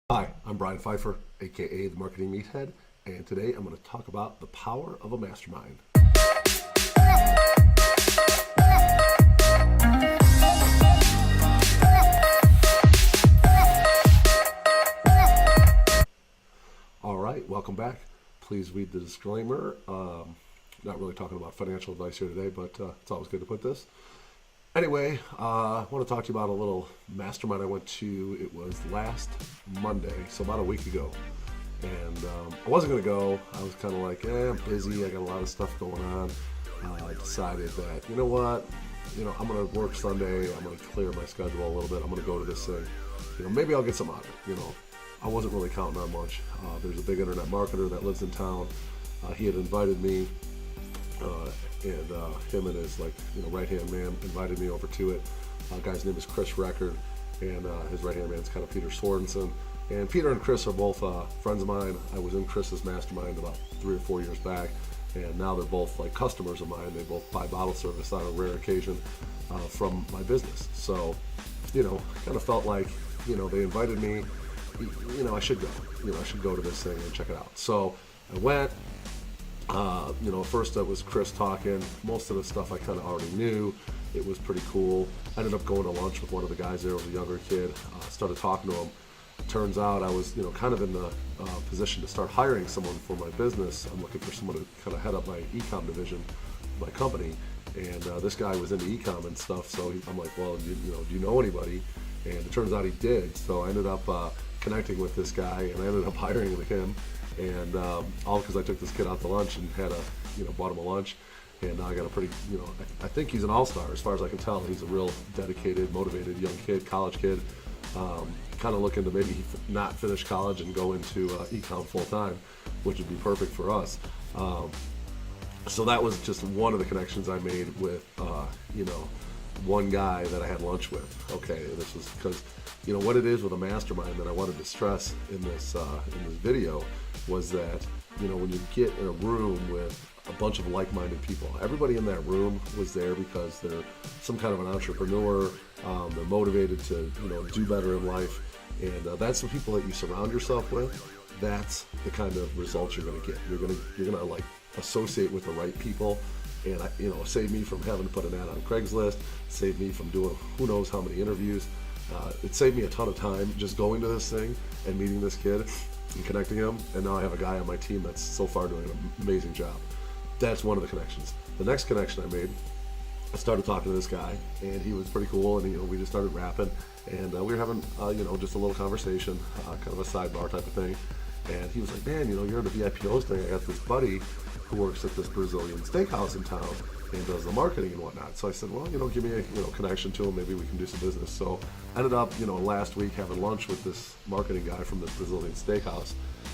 Hi, I'm Brian Pfeiffer, aka the Marketing Meathead, and today I'm going to talk about the power of a mastermind. All right, welcome back. Please read the disclaimer. Not really talking about financial advice here today, but it's always good to put this. Anyway, I want to talk to you about a little mastermind I went to. It was last Monday, so about a week ago. And I wasn't going to go. I was kind of like, I'm busy. I got a lot of stuff going on. I decided that, you know what? I'm going to work Sunday. I'm going to clear my schedule a little bit. I'm going to go to this thing. Maybe I'll get some out of it. I wasn't really counting on much. There's a big internet marketer that lives in town. He had invited me. And him and his right-hand man invited me over to it. Guy's name is Chris Record, and his right-hand man's kind of Peter Sorensen. And Peter and Chris are both friends of mine. I was in Chris's mastermind about 3 or 4 years back, and now they're both like customers of mine. They both buy bottle service on a rare occasion from my business. So, kind of felt like, they invited me. I should go. I should go to this thing and check it out. So I went. First it was Chris talking. Most of the stuff I kind of already knew. It was pretty cool. I ended up going to lunch with one of the guys there. It was a younger kid. Started talking to him. Turns out I was, kind of in the position to start hiring someone for my business. I'm looking for someone to kind of head up my e-com division, my company. And this guy was into e-com and stuff. So I'm like, well, do you know anybody? And it turns out he did. So I ended up connecting with this guy, and I ended up hiring him. And all because I took this kid out to lunch and had bought him a lunch. And now I got a pretty, I think he's an all-star as far as I can tell. He's a real dedicated, motivated young kid, college kid, kind of looking to maybe not finish college and go into e-com full-time, which would be perfect for us. So that was just one of the connections I made with, one guy that I had lunch with. Okay, this was because, what it is with a mastermind that I wanted to stress in this video was that, when you get in a room with a bunch of like-minded people, everybody in that room was there because they're some kind of an entrepreneur. They're motivated to, do better in life, and that's the people that you surround yourself with. That's the kind of results you're going to get. You're gonna like associate with the right people. And save me from having to put an ad on Craigslist, save me from doing who knows how many interviews. It saved me a ton of time just going to this thing and meeting this kid and connecting him. And now I have a guy on my team that's so far doing an amazing job. That's one of the connections. The next connection I made, I started talking to this guy, and he was pretty cool. And we just started rapping, and we were having just a little conversation, kind of a sidebar type of thing. And he was like, man, you're in the VIPOs thing. I got this buddy who works at this Brazilian steakhouse in town and does the marketing and whatnot. So I said, well, give me a connection to him. Maybe we can do some business. So I ended up, last week having lunch with this marketing guy from this Brazilian steakhouse.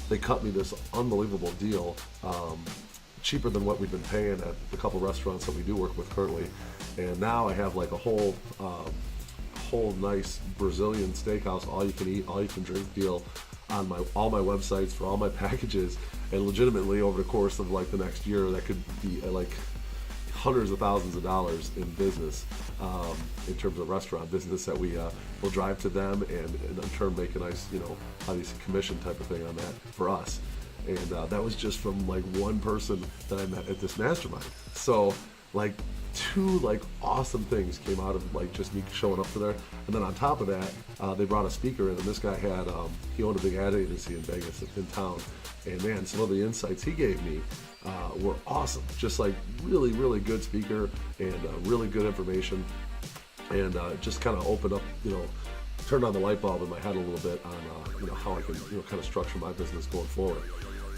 They cut me this unbelievable deal, cheaper than what we've been paying at the couple restaurants that we do work with currently. And now I have like a whole nice Brazilian steakhouse, all you can eat, all you can drink deal on all my websites for all my packages. And legitimately over the course of like the next year, that could be like hundreds of thousands of dollars in business, in terms of restaurant business that we will drive to them and in turn make a nice, obviously commission type of thing on that for us. And that was just from like one person that I met at this mastermind. So like two like awesome things came out of like just me showing up for there. And then on top of that, they brought a speaker in, and this guy had he owned a big ad agency in Vegas in town. And man, some of the insights he gave me were awesome. Just like really, really good speaker and really good information, and just kind of opened up, turned on the light bulb in my head a little bit on how I can kind of structure my business going forward.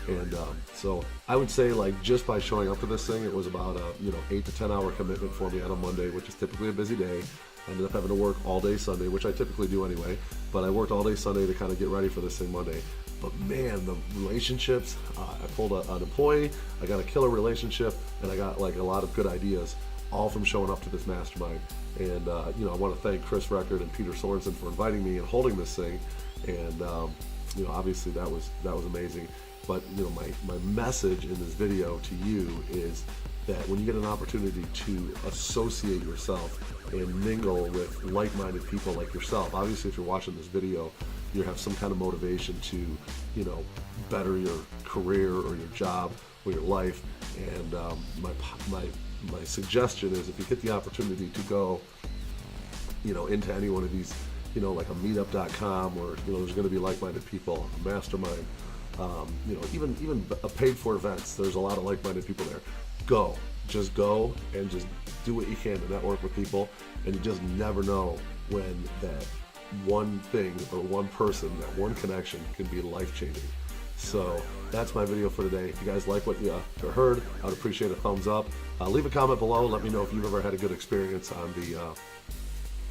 And so I would say like just by showing up to this thing, it was about a 8 to 10 hour commitment for me on a Monday, which is typically a busy day. I ended up having to work all day Sunday, which I typically do anyway, but I worked all day Sunday to kind of get ready for this thing Monday. But man, the relationships, I pulled an employee, I got a killer relationship, and I got like a lot of good ideas, all from showing up to this mastermind. And I want to thank Chris Record and Peter Sorensen for inviting me and holding this thing. And obviously that was amazing. But my message in this video to you is that when you get an opportunity to associate yourself and mingle with like-minded people like yourself, obviously if you're watching this video, you have some kind of motivation to, better your career or your job or your life. And my suggestion is, if you get the opportunity to go, into any one of these, like a meetup.com, where there's going to be like-minded people, a mastermind, even a paid-for events. There's a lot of like-minded people there. Just go and just do what you can to network with people, and you just never know when that one thing or one person, that one connection, can be life-changing. So that's my video for today. If you guys like what you heard, I would appreciate a thumbs up. Leave a comment below. Let me know if you've ever had a good experience on the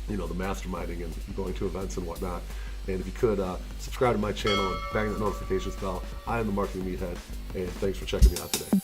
the masterminding and going to events and whatnot. And if you could subscribe to my channel and bang that notifications bell. I am the Marketing Meathead, and thanks for checking me out today.